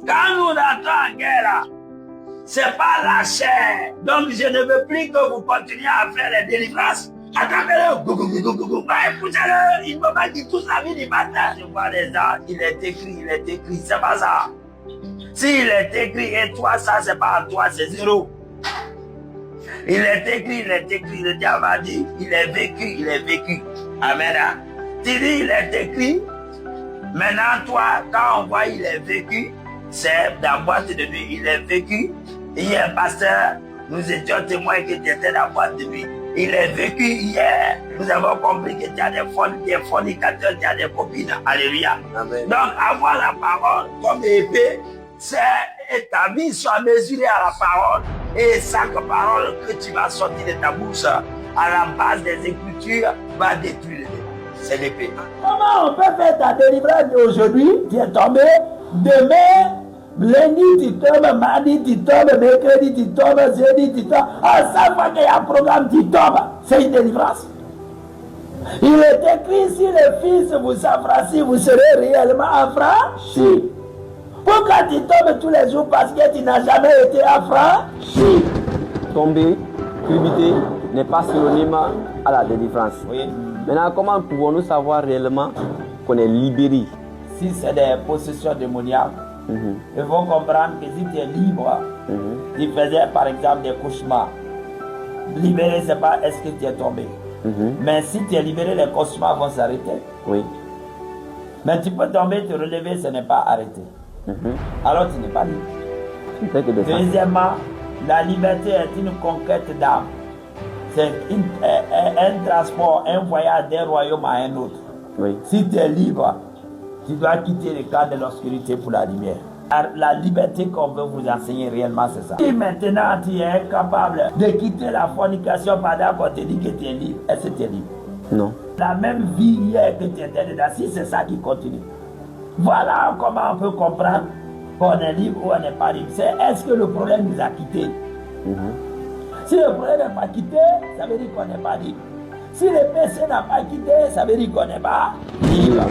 Quand nous entrons en guerre, là, c'est pas la chair. Donc je ne veux plus que vous continuiez à faire les délivrances. Attrapez-le, écoutez-le, il me m'a dit toute la vie du matin. Je vois les gens, il est écrit, c'est pas ça. S'il est écrit et toi, ça c'est pas à toi, c'est zéro. Il est écrit, le diable a dit, il est vécu. Amen. Tu dis, il est écrit. Maintenant, toi, quand on voit il est vécu, c'est dans la boîte de nuit, il est vécu. Hier, pasteur, nous étions témoins que tu étais dans la boîte de nuit. Il est vécu hier. Nous avons compris que tu as des fornicateurs, tu as des copines. Alléluia. Amen. Donc, avoir la parole comme épée, c'est ta vie soit mesurée à la parole. Et chaque parole que tu vas sortir de ta bouche à la base des Écritures va détruire le démon. C'est l'épée. Comment on peut faire ta délivrance aujourd'hui? Tu es tombé. Demain, lundi tu tombes, mardi tu tombes, mercredi tu tombes, jeudi tu tombes. À chaque fois qu'il y a un programme, tu tombes. C'est une délivrance. Il est écrit, si le Fils vous affranchit, vous serez réellement affranchis. Pourquoi tu tombes tous les jours? Parce que tu n'as jamais été affranchi. Tomber, culbuter n'est pas synonyme à la délivrance. Oui. Maintenant, comment pouvons-nous savoir réellement qu'on est libéré? Si c'est des possessions démoniaques, il faut comprendre que si tu es libre, tu faisais par exemple des cauchemars. Libéré, c'est pas est-ce que tu es tombé. Mais si tu es libéré, les cauchemars vont s'arrêter. Oui. Mais tu peux tomber, te relever, ce n'est pas arrêté. Alors tu n'es pas libre. Deuxièmement, la liberté est une conquête d'âme. C'est un transport, un voyage d'un royaume à un autre. Oui. Si tu es libre, tu dois quitter le cadre de l'obscurité pour la lumière. La liberté qu'on veut vous enseigner réellement, c'est ça. Si maintenant tu es incapable de quitter la fornication pendant qu'on te dit que tu es libre, est-ce que tu es libre? Non. La même vie hier que tu étais dedans, si c'est ça qui continue. Voilà comment on peut comprendre qu'on est libre ou on n'est pas libre. C'est est-ce que le problème nous a quittés? Si le problème n'est pas quitté, ça veut dire qu'on n'est pas libre. Si le péché n'a pas quitté, ça veut dire qu'on n'est pas libre.